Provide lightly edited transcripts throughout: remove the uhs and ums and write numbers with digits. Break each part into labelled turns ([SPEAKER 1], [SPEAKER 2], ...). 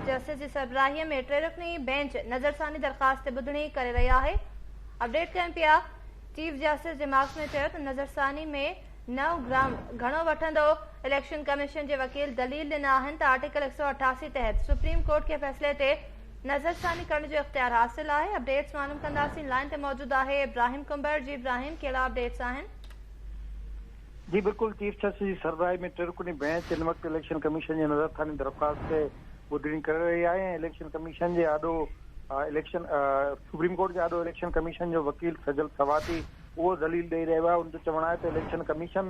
[SPEAKER 1] Justice की सरबराही में टे रुकनी बेंच नज़रसानी दरख़्वास्त ॿुधणी करे रही है। अपडेट कयूं पिया। चीफ जस्टिस जे मार्क्स में चयो त नज़रसानी में 9 ग्राम घणो वठंदो। इलेक्शन कमीशन के वकील दलील ॾिना आहिनि त आर्टिकल 188 तहत सुप्रीम कोर्ट के फैसले ते नज़रसानी करण जो इख्तियार हासिल है। अपडेट्स मालूम कंदासीं। लाइन ते मौजूद है इब्राहिम कुंबर। जी इब्राहिम, कहिड़ा अपडेट्स आहिनि?
[SPEAKER 2] जी बिल्कुल, चीफ जस्टिस की सरबराही में टे रुकनी बेंच इन वक्त इलेक्शन कमीशन की नज़रसानी दरख्वास्त से ॿुधणी करे रही है। इलेक्शन कमीशन के आॾो सुप्रीम कोर्ट के आॾो इलेक्शन कमीशन जो वकील सजल सवाती वो दलील ॾेई रहियो आहे। उनजो चवणु आहे त इलेक्शन कमीशन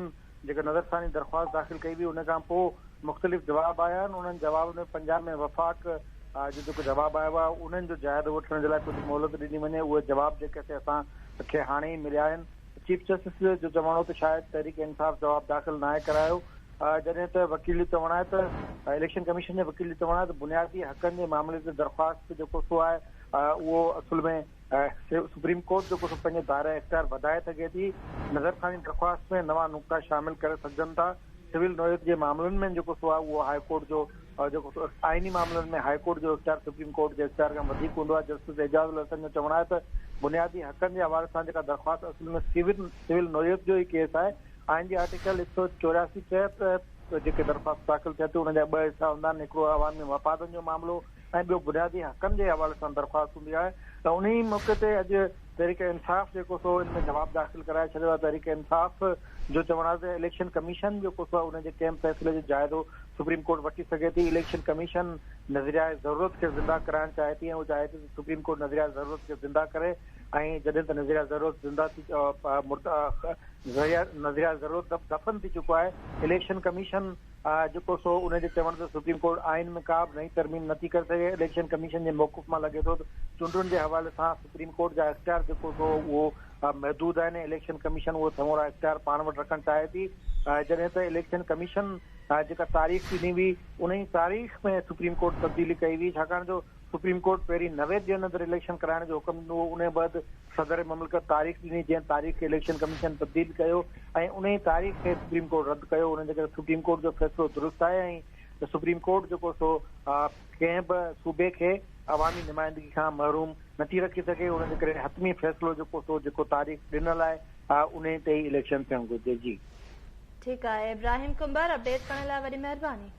[SPEAKER 2] जेका नज़रसानी दरख्वास्त दाख़िल कई हुई उन खां पोइ मुख़्तलिफ़ जवाब आया आहिनि। उन्हनि जवाब में पंजाब में वफ़ाक जो जेको जवाब आयो आहे उन्हनि जो जाइज़ो वठण जे लाइ कुझु मोहलत ॾिनी वञे। उहे जवाब जेके असांखे हाणे ई मिलिया आहिनि। चीफ जस्टिस जो चवणो त शायदि तहरीक इंसाफ़ जवाब दाख़िल न करायो, जॾहिं त वकील जो चवणु आहे त इलेक्शन कमीशन जे वकील जो चवणु आहे त बुनियादी हक़नि जे मामले ते दरख़्वास्त जेको सो आहे उहो असुल में सुप्रीम कोर्ट जेको सो पंहिंजे दायरा इख्तियार वधाए सघे थी। नज़रसानी दरख़्वास्त में नवां नुक़्ता शामिल करे सघजनि था। सिविल नोयत जे मामलनि में जेको सो आहे उहो हाई कोर्ट जो जेको आइनी मामलनि में हाई कोर्ट जो इख्तियार सुप्रीम कोर्ट जे इख्तियार खां वधीक हूंदो आहे। जस्टिस एजाज़ुल हसन जो चवणु आहे त बुनियादी हक़नि जे हवाले सां जेका दरख़्वास्त असल में सिविल नोयत जो ई केस आहे। आइन जे आर्टिकल 184 तहत जेके दरख़्वास्त दाख़िल थिए थी उनजा 2 हिसा हूंदा आहिनि। हिकिड़ो अवामी मफ़ादनि जो मामिलो ऐं ॿियो बुनियादी हक़नि जे हवाले सां दरख़्वास्त हूंदी आहे। त उन ई मौक़े ते अॼु तहरीक इंसाफ़ जेको सो इन में जवाब दाख़िल कराए छॾियो आहे। तहरीक इंसाफ़ जो चवणु आहे त इलेक्शन कमीशन जेको सो आहे उनजे कंहिं फ़ैसिले जो जाइज़ो सुप्रीम कोर्ट वठी सघे थी। इलेक्शन कमीशन नज़रिया ज़रूरत खे ज़िंदा कराइणु चाहे थी ऐं उहो चाहे थी त सुप्रीम कोर्ट नज़रिया ज़रूरत खे ज़िंदा करे। ऐं जॾहिं त नज़रिया ज़रूरत ज़िंदा थी नज़रिया ज़रूरत दफ़न थी चुको आहे। इलेक्शन कमीशन जेको सो उनजे चवण ते सुप्रीम कोर्ट आइन में का बि नई तरमीम नथी करे सघे। इलेक्शन कमीशन जे मौक़ुफ़ मां लॻे थो त चूंडुनि जे हवाले सां सुप्रीम कोर्ट जा इख्तियार जेको सो उहो महदूद आहिनि। इलेक्शन कमीशन उहो समूरा इख्तियार पाण वटि रखणु चाहे थी। जॾहिं त इलेक्शन कमीशन जेका तारीख़ ॾिनी हुई उन ई तारीख़ में सुप्रीम कोर्ट तब्दीली कई हुई, छाकाणि जो सुप्रीम कोर्ट पहिरीं 90 ॾींहंनि अंदरि इलेक्शन कराइण जो हुकुम ॾिनो। उन बैदि सदर मुल्क तारीख़ ॾिनी जंहिं तारीख़ खे इलेक्शन कमीशन तब्दील कयो ऐं उन ई तारीख़ खे सुप्रीम कोर्ट रद्द कयो। उन जे करे सुप्रीम कोर्ट जो फ़ैसिलो दुरुस्त आहे ऐं सुप्रीम कोर्ट जेको सो कंहिं बि सूबे खे अवामी नुमाइंदगी खां महरूम नथी रखी सघे। उन जे करे हतमी फ़ैसिलो जेको सो जेको तारीख़ ॾिनल आहे उन ते ई इलेक्शन थियणु घुरिजे। जी
[SPEAKER 1] ठीक है इब्राहिम कुंबर, अपडेट करण लाइ वॾी महिरबानी।